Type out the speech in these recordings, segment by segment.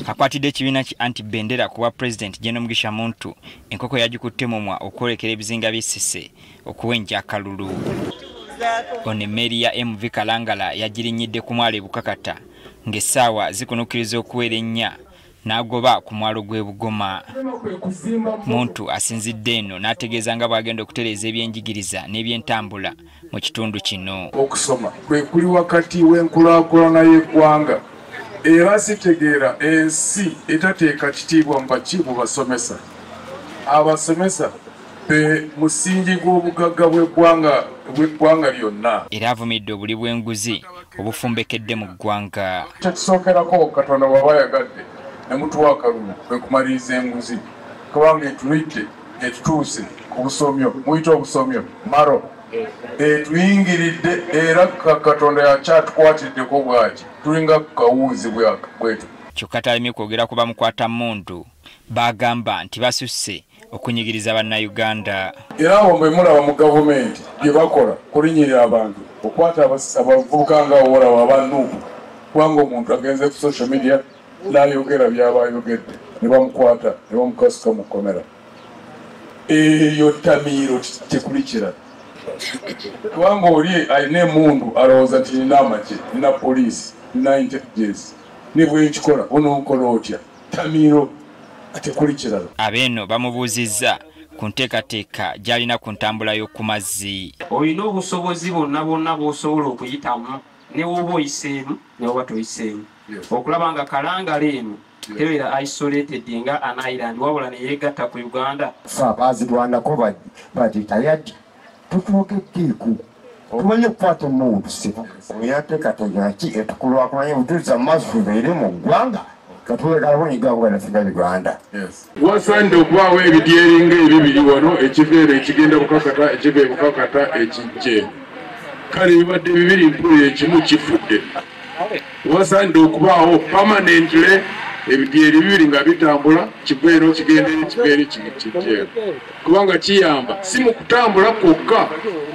akwatidde ekibiina ki anti-Bendera kuba President General Mugisha Muntu enkoko yagikutte mumwa okwolekera ebizinga by'essese okuwenja akalulu. Ono emmeri ya MV Kalangala yagirinyidde ku mwalo Bukakata ng'essaawa zikunukiriza okuwera ennya n'agoba ku mwalo gw'e Bugoma. Muntu asinzidde eno n'ategeeza nga bw'agenda okutereeza ebyenjigiriza n'ebyentambula mu kitundu kino. Okusoma kwe kuli wakati w'enkulaakulana y'eggwanga era sitegeera ensi etateeka kitiibwa mu bakiiko basomesa. Abasomesa be musingi gw'obugagga bw'eggwanga lyonna. Era avumidde obuli bw'enguzi obufumbekedde mu ggwanga. Kyekisookerako Katonda bw'aba yagadde ne mutuwa akalulu kwe kumaliriza enguzi kubanga etulidde etutuuse ku busomyo muyita obusomyo maro etuyingiridde era Katonda yakyatukwatiddeko bwaki tulinga kawuuzi bwetu. Kyokka talemye kwogera ku bamukwata mmundu bagamba nti basusse okunyigiriza bannayuganda. Era abo bwe mulaba mu gavumenti bye bakola kulinyirira abantu okwata abavubuka nga olaba abannuupu kubanga omuntu agenze ku social media n'ayogera byaba ayogedde ne bamukwata ne bamukasuka mu kkomera. Eyo ttamiiro tekulekera kubanga oli alina emmundu alowooza nti nina amagye nina poliisi nina intelligence ne bwenkikola onookola otya ttamiiro tekulekera. Abeeno bamubuuzizza ku nteekateeka gy'alina ku ntambula y'oku mazzi. Olina obusobozi bonna bw'osobola okuyitamu ne woba oyiseemu ne woba toyiseemu okulaba nga Kalangala eno tebeera isolated nga an island wabula ne yeegatta ku Uganda. Baazirwanako bagitayadde tutwogeddeeko tumanye okukwata omuntu yateekateeka ki etukulwakulanya butuuza maaso tubeere mu ggwanga Uganda. Wasaanye okubaawo ebidyeringa ebibiri wano ekiveera ekigenda Bukakata ekiva Bukakata ekijje kale bibadde bibiri mpulira ekimu kifudde. Wasaanye okubaawo permanently ebidyeri bibiri nga bitambula kiveera kigenda ekiveera kijje kubanga kiyamba si mu kutambula kwokka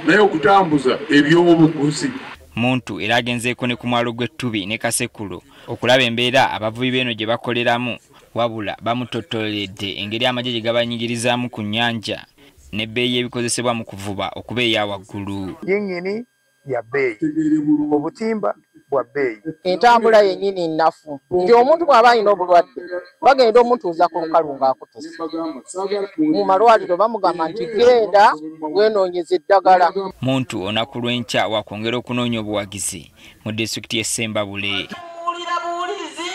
naye okutambuza ebyobuguzi. Muntu era agenzeeko ne ku mwalo gw'Ettubi ne Kasekulu okulaba embeera abavubi b'eno gye bakoleramu wabula bamutotoledde engeri amagye gye gabanyigirizaamu ku nnyanja n'ebbeeyi ebikozesebwa mu kuvuba okuba eya waggulu. Yingini ya bbeeyi, obutimba bwa bbeeyi, entambula yennyini nnafu nti omuntu bw'aba alina obulwadde bagenda omutuuza ku lukalu ng'akutuse mu malwaliro bamugamba nti genda wenoonyeza eddagala. Muntu olunaku lw'enkya wakwongera okunoonya obuwagizi mu disitulikiti y'e Ssembabule. Buulira buulizi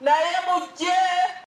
naye mujje